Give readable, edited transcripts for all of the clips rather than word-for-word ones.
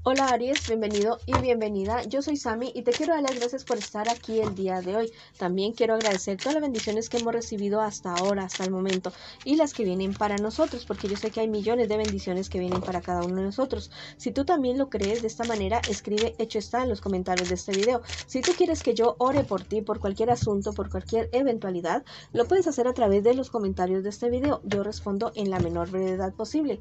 Hola Aries, bienvenido y bienvenida. Yo soy Sami y te quiero dar las gracias por estar aquí el día de hoy. También quiero agradecer todas las bendiciones que hemos recibido hasta ahora, hasta el momento, y las que vienen para nosotros, porque yo sé que hay millones de bendiciones que vienen para cada uno de nosotros. Si tú también lo crees de esta manera, escribe hecho está en los comentarios de este video. Si tú quieres que yo ore por ti, por cualquier asunto, por cualquier eventualidad, lo puedes hacer a través de los comentarios de este video. Yo respondo en la menor brevedad posible.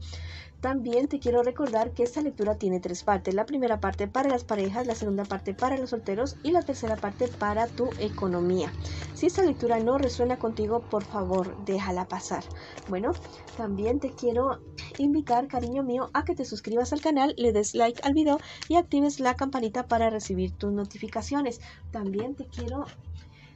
También te quiero recordar que esta lectura tiene tres partes. La primera parte para las parejas, la segunda parte para los solteros y la tercera parte para tu economía. Si esta lectura no resuena contigo, por favor, déjala pasar. Bueno, también te quiero invitar, cariño mío, a que te suscribas al canal, le des like al video y actives la campanita para recibir tus notificaciones. También te quiero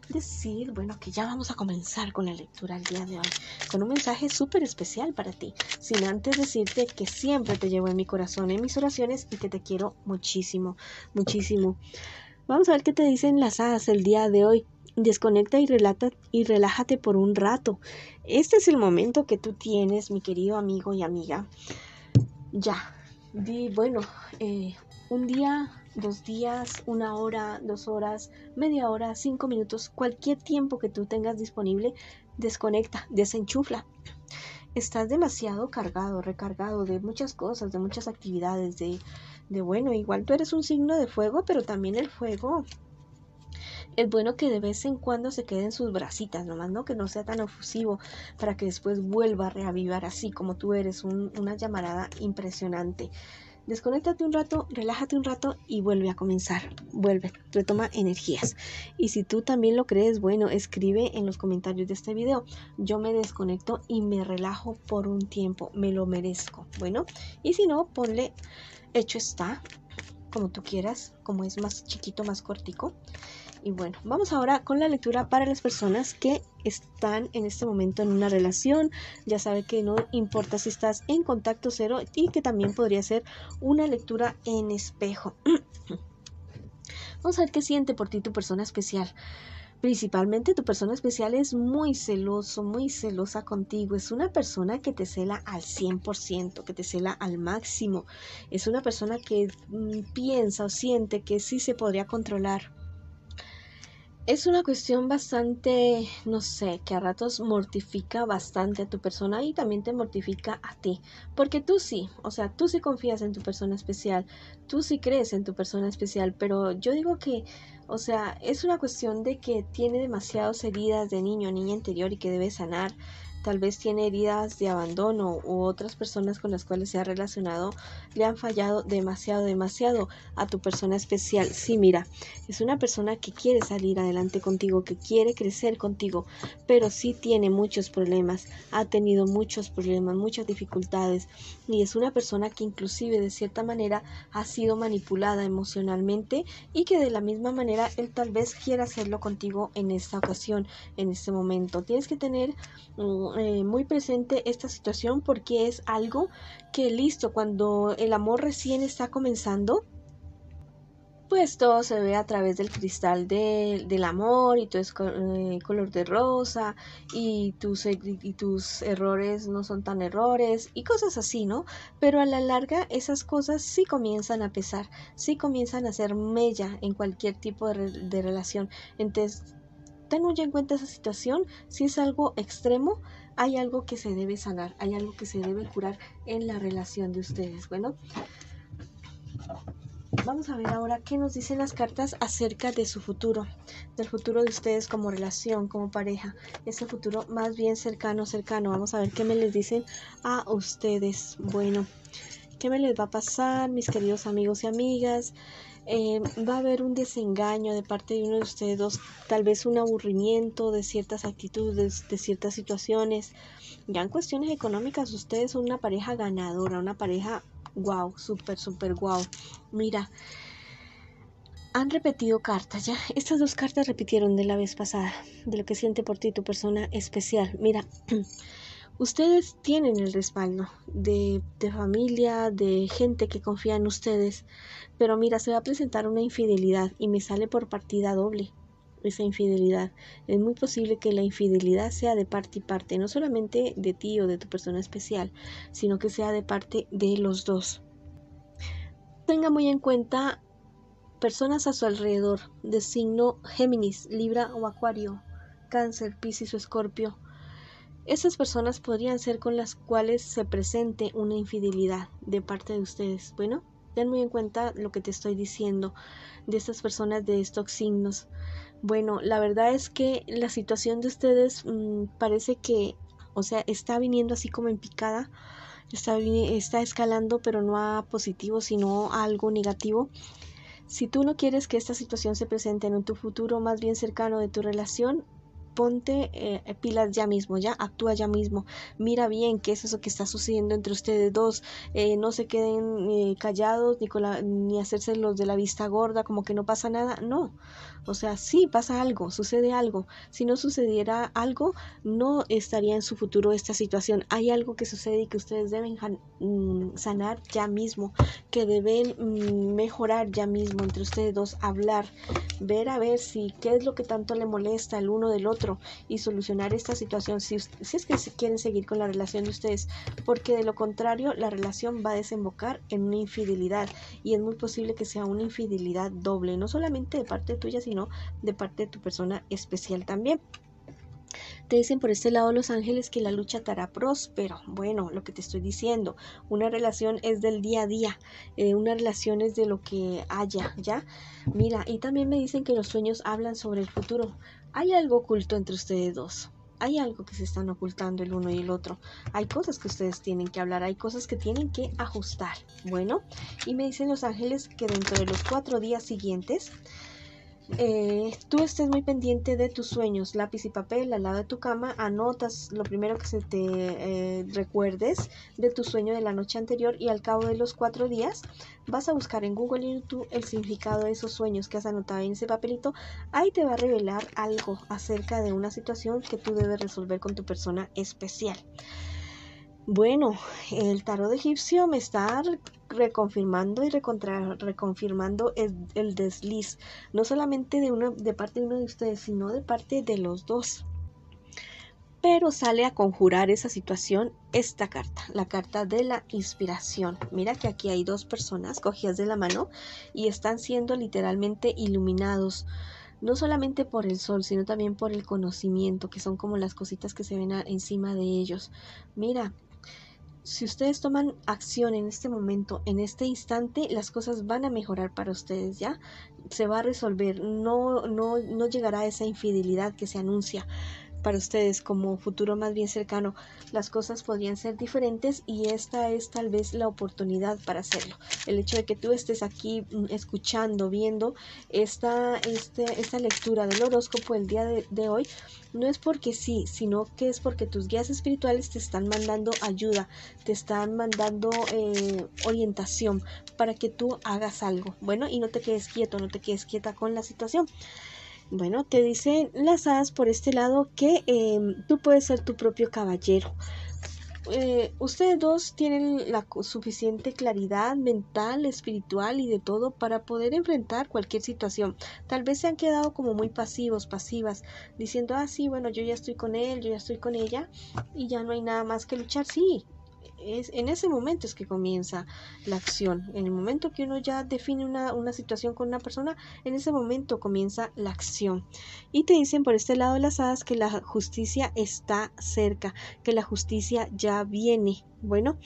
decir, bueno, que ya vamos a comenzar con la lectura el día de hoy, con un mensaje súper especial para ti, sin antes decirte que siempre te llevo en mi corazón, en mis oraciones, y que te quiero muchísimo, muchísimo. Vamos a ver qué te dicen las hadas el día de hoy. Desconecta y relájate por un rato. Este es el momento que tú tienes, mi querido amigo y amiga. Ya, bueno, un día, 2 días, 1 hora, 2 horas, media hora, 5 minutos, cualquier tiempo que tú tengas disponible, desconecta, desenchufla. Estás demasiado cargado, recargado de muchas cosas, de muchas actividades, bueno, igual tú eres un signo de fuego, pero también el fuego es bueno que de vez en cuando se quede en sus brasitas, nomás no que no sea tan efusivo para que después vuelva a reavivar así como tú eres, una llamarada impresionante. Desconéctate un rato, relájate un rato y vuelve a comenzar. Vuelve, retoma energías. Y si tú también lo crees, bueno, escribe en los comentarios de este video. Yo me desconecto y me relajo por un tiempo. Me lo merezco. Bueno, y si no, ponle hecho está, como tú quieras, como es más chiquito, más cortico. Y bueno, vamos ahora con la lectura para las personas que están en este momento en una relación. Ya sabe que no importa si estás en contacto cero y que también podría ser una lectura en espejo. Vamos a ver qué siente por ti tu persona especial. Principalmente tu persona especial es muy celoso, muy celosa contigo. Es una persona que te cela al 100%, que te cela al máximo. Es una persona que piensa o siente que sí se podría controlar. Es una cuestión bastante, no sé, que a ratos mortifica bastante a tu persona y también te mortifica a ti, porque tú sí, o sea, tú sí confías en tu persona especial, tú sí crees en tu persona especial, pero yo digo que, o sea, es una cuestión de que tiene demasiadas heridas de niño o niña interior y que debe sanar. Tal vez tiene heridas de abandono u otras personas con las cuales se ha relacionado le han fallado demasiado, demasiado a tu persona especial. Sí, mira, es una persona que quiere salir adelante contigo, que quiere crecer contigo, pero sí tiene muchos problemas, ha tenido muchos problemas, muchas dificultades, y es una persona que inclusive de cierta manera ha sido manipulada emocionalmente y que de la misma manera él tal vez quiera hacerlo contigo en esta ocasión, en este momento. Tienes que tener muy presente esta situación porque es algo que listo, cuando el amor recién está comenzando, pues todo se ve a través del cristal del amor y todo es color de rosa y tus errores no son tan errores y cosas así, ¿no? Pero a la larga esas cosas sí comienzan a pesar, sí comienzan a hacer mella en cualquier tipo de relación. Entonces, ten muy en cuenta esa situación. Si es algo extremo, hay algo que se debe sanar, hay algo que se debe curar en la relación de ustedes. Bueno, vamos a ver ahora qué nos dicen las cartas acerca de su futuro, del futuro de ustedes como relación, como pareja, ese futuro más bien cercano, cercano. Vamos a ver qué me les dicen a ustedes. Bueno, ¿qué me les va a pasar, mis queridos amigos y amigas? Va a haber un desengaño de parte de uno de ustedes dos, tal vez un aburrimiento de ciertas actitudes, de ciertas situaciones. Ya en cuestiones económicas, ustedes son una pareja ganadora, una pareja wow, súper, súper wow. Mira, han repetido cartas, ya. Estas dos cartas repitieron de la vez pasada, de lo que siente por ti tu persona especial. Mira, ustedes tienen el respaldo de familia, de gente que confía en ustedes, pero mira, se va a presentar una infidelidad y me sale por partida doble esa infidelidad. Es muy posible que la infidelidad sea de parte y parte, no solamente de ti o de tu persona especial, sino que sea de parte de los dos. tenga muy en cuenta personas a su alrededor de signo Géminis, Libra o Acuario, Cáncer, Piscis o Escorpio. Esas personas podrían ser con las cuales se presente una infidelidad de parte de ustedes. Bueno, ten muy en cuenta lo que te estoy diciendo de estas personas de estos signos. Bueno, la verdad es que la situación de ustedes parece que, o sea, está viniendo así como en picada, está escalando, pero no a positivo, sino a algo negativo. Si tú no quieres que esta situación se presente en tu futuro más bien cercano de tu relación, ponte pilas ya mismo, ya actúa ya mismo, mira bien qué es eso que está sucediendo entre ustedes dos, no se queden callados ni hacerse los de la vista gorda como que no pasa nada, no, o sea, sí pasa algo, sucede algo, si no sucediera algo no estaría en su futuro esta situación, hay algo que sucede y que ustedes deben sanar ya mismo, que deben mejorar ya mismo entre ustedes dos, hablar, ver a ver si qué es lo que tanto le molesta el uno del otro y solucionar esta situación si es que quieren seguir con la relación de ustedes, porque de lo contrario la relación va a desembocar en una infidelidad y es muy posible que sea una infidelidad doble, no solamente de parte tuya sino de parte de tu persona especial también. Te dicen por este lado los ángeles que la lucha te hará próspero. Bueno, lo que te estoy diciendo, una relación es del día a día, una relación es de lo que haya, ¿ya? Mira, y también me dicen que los sueños hablan sobre el futuro. Hay algo oculto entre ustedes dos. Hay algo que se están ocultando el uno y el otro. Hay cosas que ustedes tienen que hablar, hay cosas que tienen que ajustar. Bueno, y me dicen los ángeles que dentro de los 4 días siguientes tú estés muy pendiente de tus sueños, lápiz y papel al lado de tu cama, anotas lo primero que se te recuerdes de tu sueño de la noche anterior y al cabo de los 4 días vas a buscar en Google y YouTube el significado de esos sueños que has anotado en ese papelito. Ahí te va a revelar algo acerca de una situación que tú debes resolver con tu persona especial. Bueno, el tarot egipcio me está reconfirmando y reconfirmando el desliz, no solamente de parte de uno de ustedes, sino de parte de los dos. Pero sale a conjurar esa situación esta carta, la carta de la inspiración. Mira que aquí hay 2 personas cogidas de la mano y están siendo literalmente iluminados. No solamente por el sol, sino también por el conocimiento, que son como las cositas que se ven encima de ellos. Mira, si ustedes toman acción en este momento, en este instante, las cosas van a mejorar para ustedes, ¿ya? Se va a resolver, no llegará a esa infidelidad que se anuncia para ustedes como futuro más bien cercano. Las cosas podrían ser diferentes y esta es tal vez la oportunidad para hacerlo. El hecho de que tú estés aquí escuchando, viendo esta lectura del horóscopo el día de hoy, no es porque sí, sino que es porque tus guías espirituales te están mandando ayuda, te están mandando orientación para que tú hagas algo. Bueno, y no te quedes quieto, no te quedes quieta con la situación. Bueno, te dicen las hadas por este lado que tú puedes ser tu propio caballero. Ustedes dos tienen la suficiente claridad mental, espiritual y de todo para poder enfrentar cualquier situación. Tal vez se han quedado como muy pasivos, pasivas, diciendo, sí, bueno, yo ya estoy con él, yo ya estoy con ella y ya no hay nada más que luchar. Sí, en ese momento es que comienza la acción. En el momento que uno ya define una situación con una persona, en ese momento comienza la acción. Y te dicen por este lado de las hadas que la justicia está cerca, que la justicia ya viene. Bueno,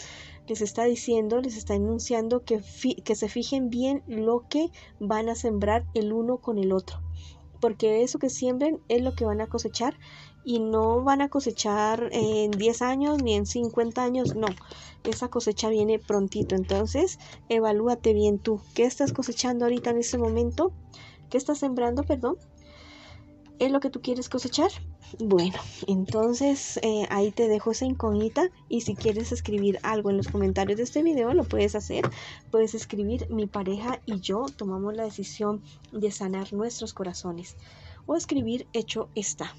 les está diciendo, les está enunciando que se fijen bien lo que van a sembrar el uno con el otro, porque eso que siembren es lo que van a cosechar y no van a cosechar en 10 años ni en 50 años, no, esa cosecha viene prontito. Entonces evalúate bien tú, ¿qué estás cosechando ahorita en ese momento? ¿Qué estás sembrando, perdón? ¿Es lo que tú quieres cosechar? Bueno, entonces ahí te dejo esa incógnita y si quieres escribir algo en los comentarios de este video lo puedes hacer. Puedes escribir mi pareja y yo tomamos la decisión de sanar nuestros corazones o escribir hecho está.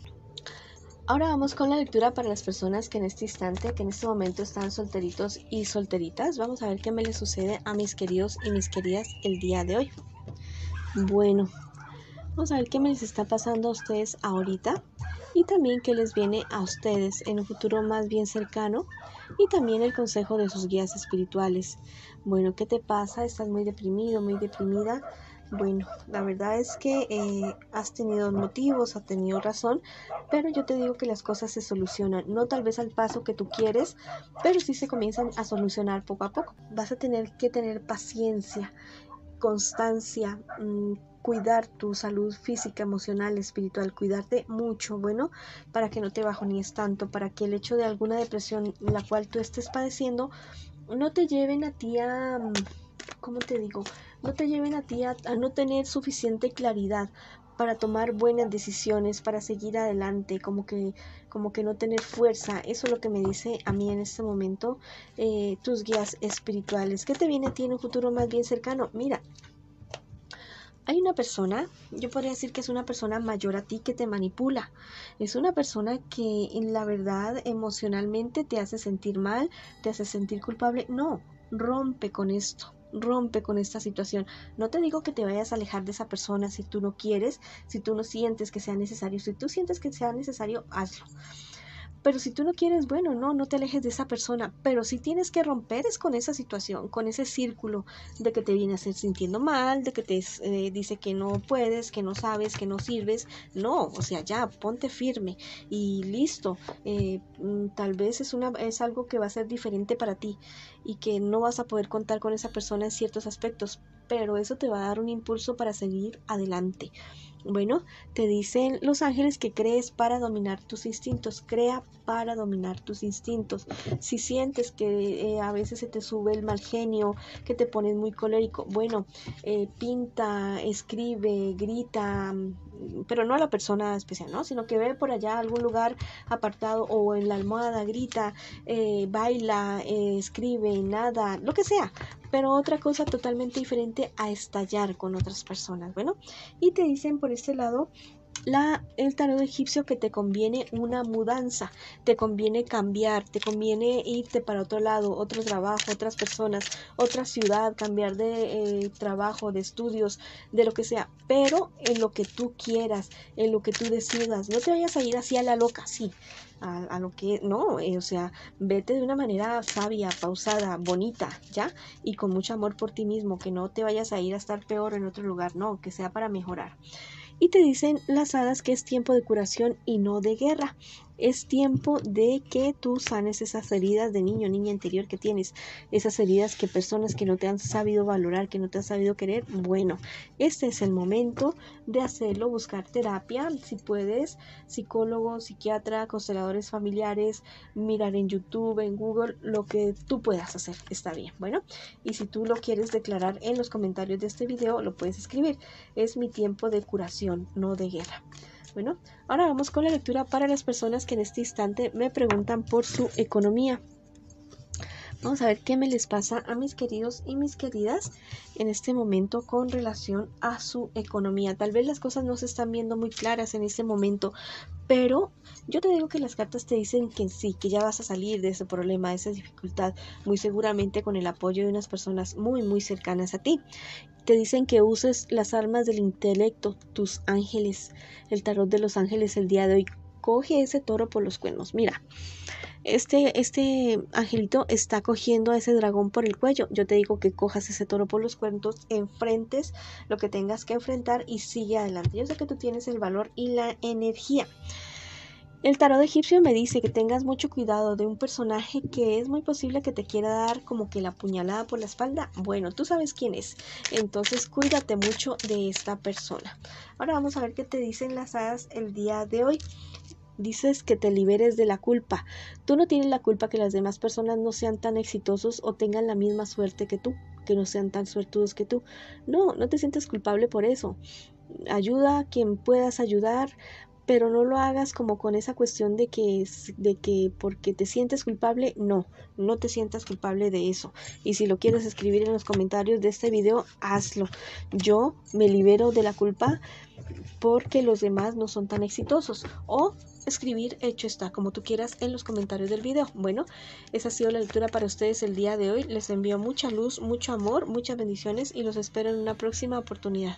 Ahora vamos con la lectura para las personas que en este instante, que en este momento están solteritos y solteritas. Vamos a ver qué me les sucede a mis queridos y mis queridas el día de hoy. Bueno, vamos a ver qué me les está pasando a ustedes ahorita y también qué les viene a ustedes en un futuro más bien cercano y también el consejo de sus guías espirituales. Bueno, ¿qué te pasa? ¿Estás muy deprimido, muy deprimida? Bueno, la verdad es que has tenido motivos, has tenido razón, pero yo te digo que las cosas se solucionan, no tal vez al paso que tú quieres, pero sí se comienzan a solucionar poco a poco. Vas a tener que tener paciencia, constancia, cuidar tu salud física, emocional, espiritual, cuidarte mucho, bueno, para que no te bajonees tanto, para que el hecho de alguna depresión la cual tú estés padeciendo no te lleven a ti a, ¿cómo te digo? No te lleven a ti a no tener suficiente claridad para tomar buenas decisiones, para seguir adelante, como que no tener fuerza. Eso es lo que me dice a mí en este momento tus guías espirituales. ¿Qué te viene a ti en un futuro más bien cercano? Mira, hay una persona, yo podría decir que es una persona mayor a ti que te manipula. Es una persona que en la verdad emocionalmente te hace sentir mal, te hace sentir culpable. No, rompe con esto. Rompe con esta situación. No te digo que te vayas a alejar de esa persona si tú no quieres, si tú no sientes que sea necesario. Si tú sientes que sea necesario, hazlo. Pero si tú no quieres, bueno, no te alejes de esa persona, pero si tienes que romper es con esa situación, con ese círculo de que te viene a hacer sintiendo mal, de que te dice que no puedes, que no sabes, que no sirves. No, o sea, ya, ponte firme y listo. Tal vez es algo que va a ser diferente para ti y que no vas a poder contar con esa persona en ciertos aspectos, pero eso te va a dar un impulso para seguir adelante. Bueno, te dicen los ángeles que crees para dominar tus instintos, crea para dominar tus instintos. Si sientes que a veces se te sube el mal genio, que te pones muy colérico, bueno, pinta, escribe, grita, pero no a la persona especial, ¿no? Sino que ve por allá a algún lugar apartado o en la almohada, grita, baila, escribe, nada, lo que sea, pero otra cosa totalmente diferente a estallar con otras personas. Bueno, y te dicen por este lado el tarot egipcio que te conviene una mudanza, te conviene cambiar, te conviene irte para otro lado, otro trabajo, otras personas, otra ciudad, cambiar de trabajo, de estudios, de lo que sea, pero en lo que tú quieras, en lo que tú decidas. No te vayas a ir así a la loca, sí, a lo que no, o sea, vete de una manera sabia, pausada, bonita, ¿ya? Y con mucho amor por ti mismo, que no te vayas a ir a estar peor en otro lugar, no, que sea para mejorar. Y te dicen las hadas que es tiempo de curación y no de guerra. Es tiempo de que tú sanes esas heridas de niño o niña interior que tienes. Esas heridas que personas que no te han sabido valorar, que no te han sabido querer. Bueno, este es el momento de hacerlo, buscar terapia, si puedes, psicólogo, psiquiatra, consteladores familiares, mirar en YouTube, en Google, lo que tú puedas hacer, está bien. Bueno, y si tú lo quieres declarar en los comentarios de este video, lo puedes escribir. Es mi tiempo de curación, no de guerra. Bueno, ahora vamos con la lectura para las personas que en este instante me preguntan por su economía. Vamos a ver qué me les pasa a mis queridos y mis queridas en este momento con relación a su economía. Tal vez las cosas no se están viendo muy claras en este momento, pero yo te digo que las cartas te dicen que sí, que ya vas a salir de ese problema, de esa dificultad, muy seguramente con el apoyo de unas personas muy, muy cercanas a ti. Te dicen que uses las armas del intelecto, tus ángeles, el tarot de los ángeles el día de hoy. Coge ese toro por los cuernos. Mira, este angelito está cogiendo a ese dragón por el cuello. Yo te digo que cojas ese toro por los cuernos, enfrentes lo que tengas que enfrentar y sigue adelante. Yo sé que tú tienes el valor y la energía. El tarot egipcio me dice que tengas mucho cuidado de un personaje que es muy posible que te quiera dar como que la puñalada por la espalda. Bueno, tú sabes quién es, entonces cuídate mucho de esta persona. Ahora vamos a ver qué te dicen las hadas el día de hoy. Dices que te liberes de la culpa. Tú no tienes la culpa que las demás personas no sean tan exitosos o tengan la misma suerte que tú, que no sean tan suertudos que tú. No te sientes culpable por eso. Ayuda a quien puedas ayudar, pero no lo hagas como con esa cuestión de que porque te sientes culpable, no te sientas culpable de eso. Y si lo quieres escribir en los comentarios de este video, hazlo. Yo me libero de la culpa porque los demás no son tan exitosos. O escribir hecho está, como tú quieras, en los comentarios del video. Bueno, esa ha sido la lectura para ustedes el día de hoy. Les envío mucha luz, mucho amor, muchas bendiciones y los espero en una próxima oportunidad.